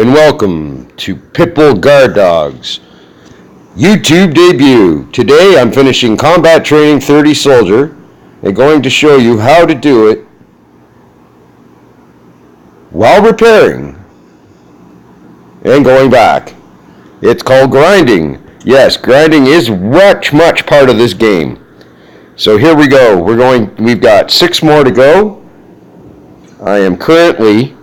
and welcome to Pitbull Guard Dogs YouTube debut. Today I'm finishing Combat Training 30 Soldier and going to show you how to do it while repairing and going back. It's called grinding. Yes, grinding is much part of this game. So here we go. We've got 6 more to go. I am currently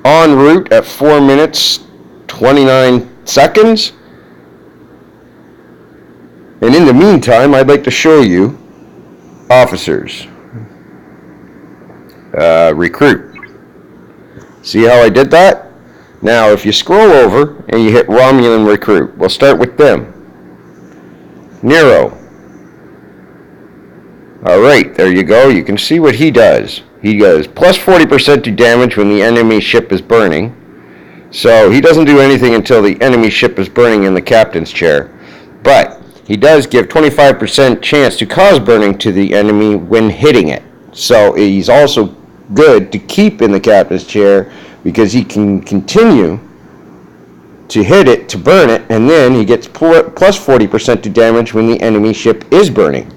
en route at 4 minutes 29 seconds. And in the meantime, I'd like to show you officers. Recruit. See how I did that? Now, if you scroll over and you hit Romulan Recruit, we'll start with them. Nero. Alright, there you go. You can see what he does. He does plus 40% to damage when the enemy ship is burning. So he doesn't do anything until the enemy ship is burning in the captain's chair. But he does give 25% chance to cause burning to the enemy when hitting it. So he's also good to keep in the captain's chair because he can continue to hit it, to burn it, and then he gets plus 40% to damage when the enemy ship is burning.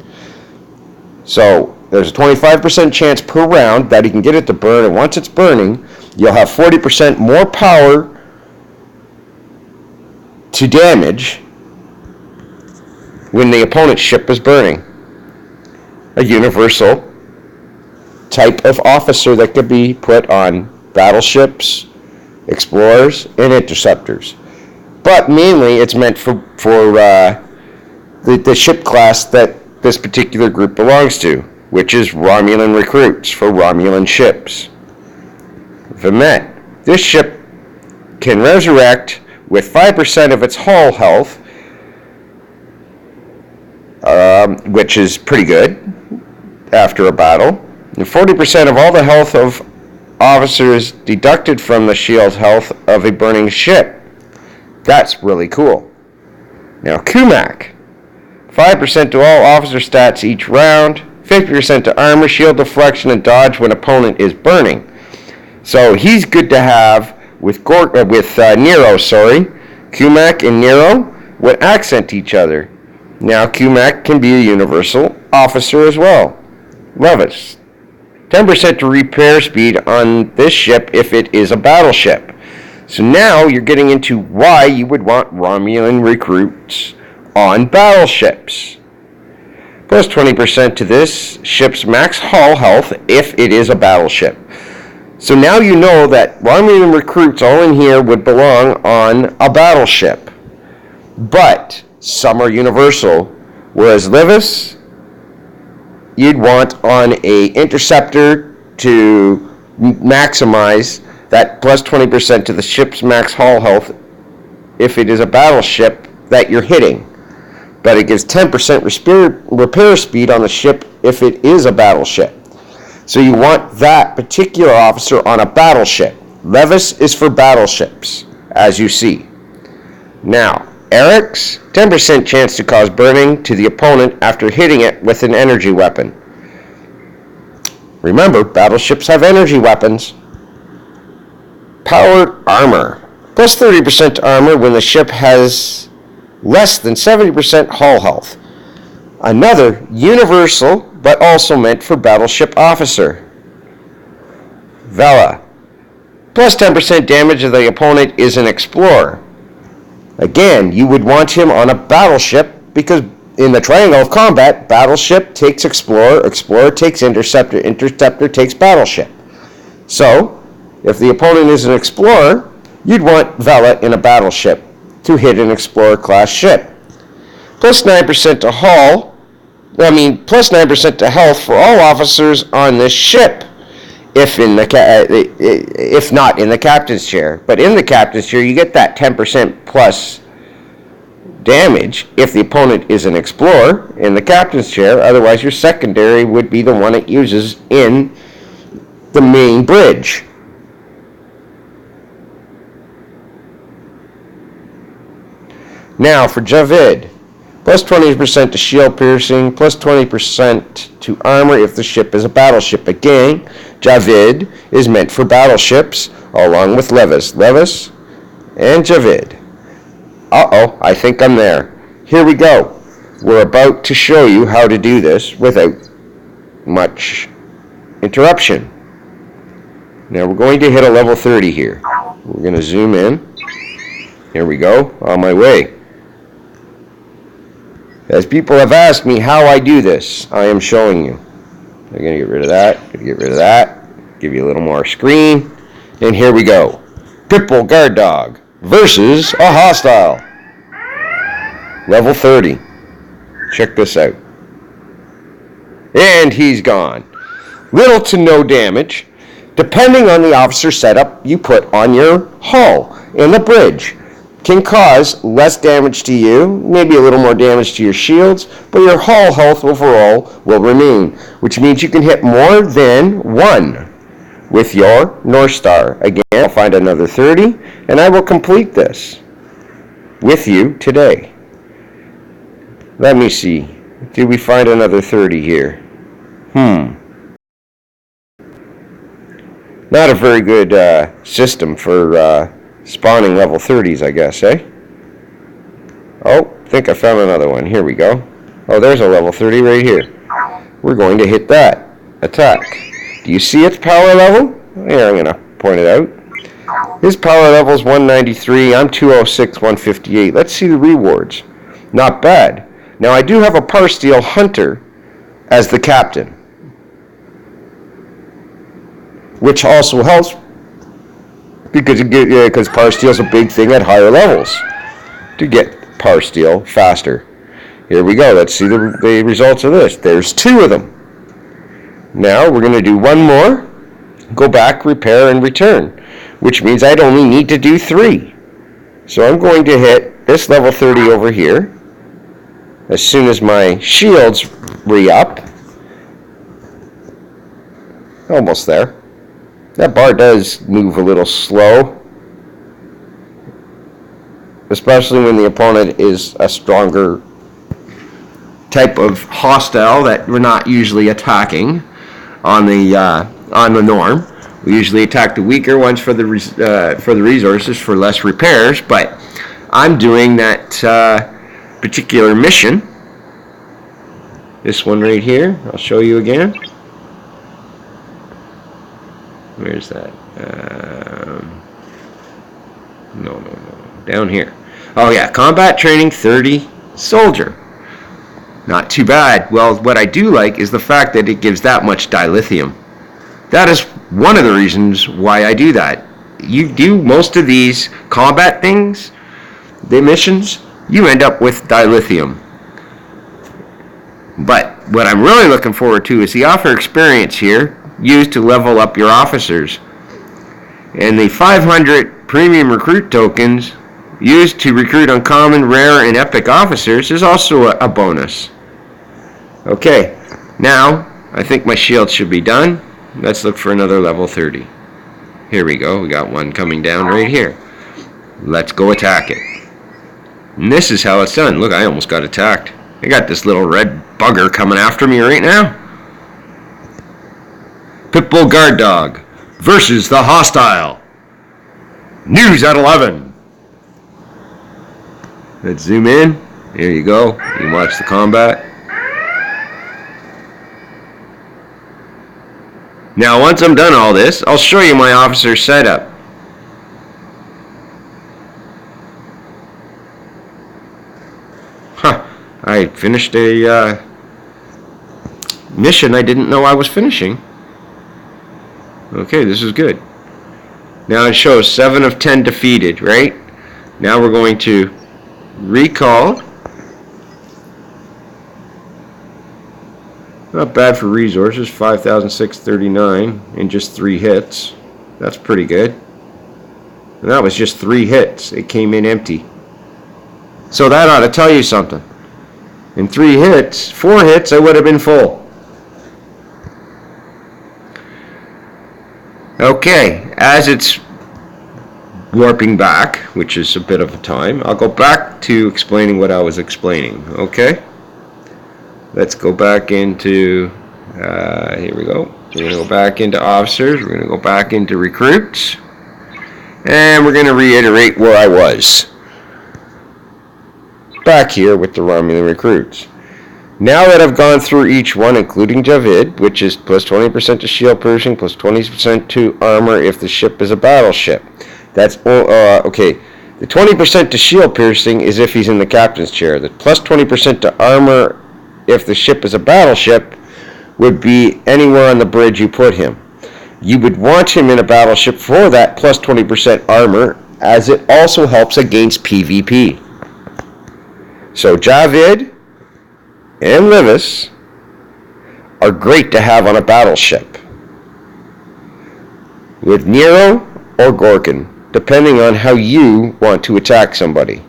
So there's a 25% chance per round that he can get it to burn, and once it's burning, you'll have 40% more power to damage when the opponent's ship is burning. A universal type of officer that could be put on battleships, explorers, and interceptors. But mainly it's meant for the ship class that this particular group belongs to, which is Romulan recruits for Romulan ships. Vimet. This ship can resurrect with 5% of its hull health, which is pretty good after a battle, and 40% of all the health of officers deducted from the shield health of a burning ship. That's really cool. Now, Kumak. 5% to all officer stats each round, 50% to armor, shield deflection, and dodge when opponent is burning. So he's good to have with Nero. Kumak and Nero would accent each other. Now Kumak can be a universal officer as well. Levis. 10% to repair speed on this ship if it is a battleship. So now you're getting into why you would want Romulan recruits on battleships. Plus 20% to this ship's max hull health if it is a battleship. So now you know that Romulan recruits all in here would belong on a battleship. But some are universal, whereas Levis you'd want on a interceptor to maximize that plus 20% to the ship's max hull health if it is a battleship that you're hitting. But it gives 10% repair speed on the ship if it is a battleship. So you want that particular officer on a battleship. Levis is for battleships, as you see. Now, Eric's 10% chance to cause burning to the opponent after hitting it with an energy weapon. Remember, battleships have energy weapons. Powered armor. Plus 30% to armor when the ship has less than 70% hull health. Another universal, but also meant for battleship officer. Vela. Plus 10% damage if the opponent is an explorer. Again, you would want him on a battleship because in the triangle of combat, battleship takes explorer, explorer takes interceptor, interceptor takes battleship. So, if the opponent is an explorer, you'd want Vela in a battleship to hit an explorer class ship. Plus 9% to plus 9% to health for all officers on this ship. If not in the captain's chair. But in the captain's chair, you get that 10% plus damage if the opponent is an explorer in the captain's chair. Otherwise, your secondary would be the one it uses in the main bridge. Now for Javid. Plus 20% to shield piercing, plus 20% to armor if the ship is a battleship. Again, Javid is meant for battleships, along with Levis. Levis, and Javid. Uh-oh, I think I'm there. Here we go. We're about to show you how to do this without much interruption. Now we're going to hit a level 30 here. We're going to zoom in. Here we go, on my way. As people have asked me how I do this, I am showing you. I'm going to get rid of that, give you a little more screen, and here we go. Pitbull Guard Dog versus a Hostile. Level 30. Check this out. And he's gone. Little to no damage, depending on the officer setup you put on your hull and the bridge. Can cause less damage to you, maybe a little more damage to your shields, but your hull health overall will remain, which means you can hit more than one with your North Star. Again, I'll find another 30, and I will complete this with you today. Let me see. Did we find another 30 here? Not a very good system for spawning level 30s, I guess, eh? Oh, I think I found another one. Here we go. Oh, there's a level 30 right here. We're going to hit that. Attack. Do you see its power level? Here, I'm going to point it out. His power level is 193. I'm 206, 158. Let's see the rewards. Not bad. Now, I do have a Parsteel Hunter as the captain, which also helps because Parsteel is a big thing at higher levels to get Parsteel faster. Here we go. Let's see the results of this. There's 2 of them. Now we're going to do one more, go back, repair, and return, which means I'd only need to do 3. So I'm going to hit this level 30 over here as soon as my shields re-up. Almost there. That bar does move a little slow, especially when the opponent is a stronger type of hostile that we're not usually attacking on the norm. We usually attack the weaker ones for the resources for less repairs, but I'm doing that particular mission. This one right here, I'll show you again. Where's that? No. Down here. Oh yeah, combat training 30 soldier. Not too bad. Well, what I do like is the fact that it gives that much dilithium. That is one of the reasons why I do that. You do most of these combat things, the missions, you end up with dilithium. But what I'm really looking forward to is the offer experience here, used to level up your officers. And the 500 premium recruit tokens used to recruit uncommon, rare, and epic officers is also a bonus. Okay, now I think my shield should be done. Let's look for another level 30. Here we go, we got one coming down right here. Let's go attack it. And this is how it's done. Look, I almost got attacked. I got this little red bugger coming after me right now. Pitbull Guard Dog versus the Hostile. News at 11. Let's zoom in. Here you go. You can watch the combat. Now, once I'm done all this, I'll show you my officer setup. I finished a mission I didn't know I was finishing. Okay, this is good. Now it shows 7 of 10 defeated, right? Now we're going to recall. Not bad for resources, 5,639 in just 3 hits. That's pretty good. And that was just 3 hits. It came in empty. So that ought to tell you something. In 4 hits, I would have been full. Okay, as it's warping back, which is a bit of a time, I'll go back to explaining what I was explaining, okay? Let's go back into, here we go. We're going to go back into officers, we're going to go back into recruits, And we're going to reiterate where I was. Back here with the Romulan recruits. Now that I've gone through each one, including Javid, which is plus 20% to shield piercing, plus 20% to armor if the ship is a battleship. That's, okay. The 20% to shield piercing is if he's in the captain's chair. The plus 20% to armor if the ship is a battleship would be anywhere on the bridge you put him. You would want him in a battleship for that plus 20% armor, as it also helps against PvP. So Javid and Livis are great to have on a battleship, with Nero or Gorkin, depending on how you want to attack somebody.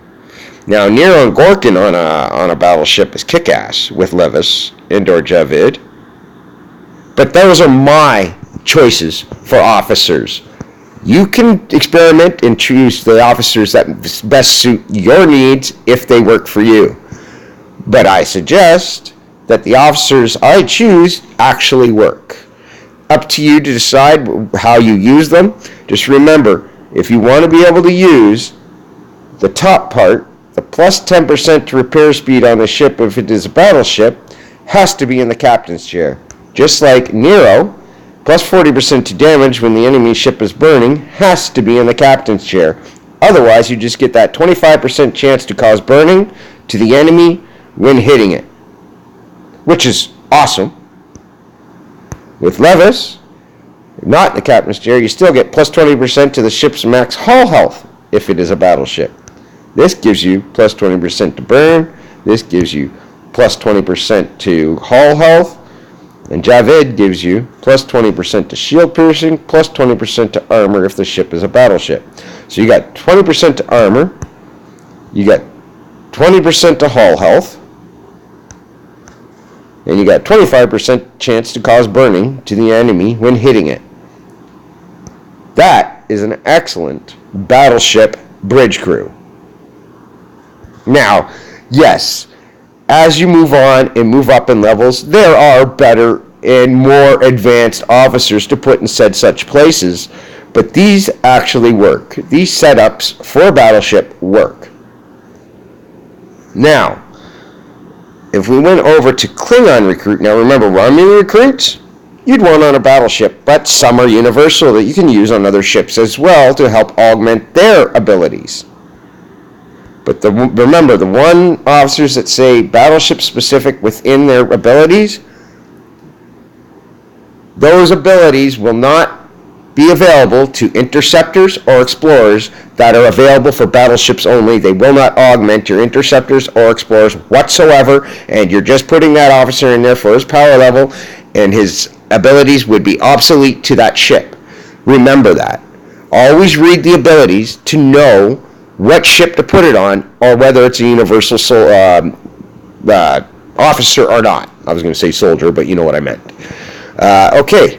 Now, Nero and Gorkin on a battleship is kick-ass with Livis and or Javid, but those are my choices for officers. You can experiment and choose the officers that best suit your needs if they work for you. But I suggest that the officers I choose actually work. Up to you to decide how you use them. Just remember, if you want to be able to use the top part, the plus 10% to repair speed on the ship if it is a battleship, has to be in the captain's chair. Just like Nero, plus 40% to damage when the enemy ship is burning, has to be in the captain's chair. Otherwise, you just get that 25% chance to cause burning to the enemy when hitting it, which is awesome. With Livis, not in the captain's chair, you still get plus 20% to the ship's max hull health if it is a battleship. This gives you plus 20% to burn. This gives you plus 20% to hull health. And Javid gives you plus 20% to shield piercing, plus 20% to armor if the ship is a battleship. So you got 20% to armor, you got 20% to hull health, and you got 25% chance to cause burning to the enemy when hitting it. That is an excellent battleship bridge crew. Now, yes, as you move on and move up in levels, there are better and more advanced officers to put in said such places, but these actually work. These setups for a battleship work. Now, if we went over to Klingon recruit, now remember, Romulan recruits, you'd want on a battleship, but some are universal that you can use on other ships as well to help augment their abilities. But remember, the one officers that say battleship specific within their abilities, those abilities will not be available to interceptors or explorers that are available for battleships only. They will not augment your interceptors or explorers whatsoever, and you're just putting that officer in there for his power level, and his abilities would be obsolete to that ship. Remember that. Always read the abilities to know what ship to put it on, or whether it's a universal officer or not. I was going to say soldier, but you know what I meant. Okay,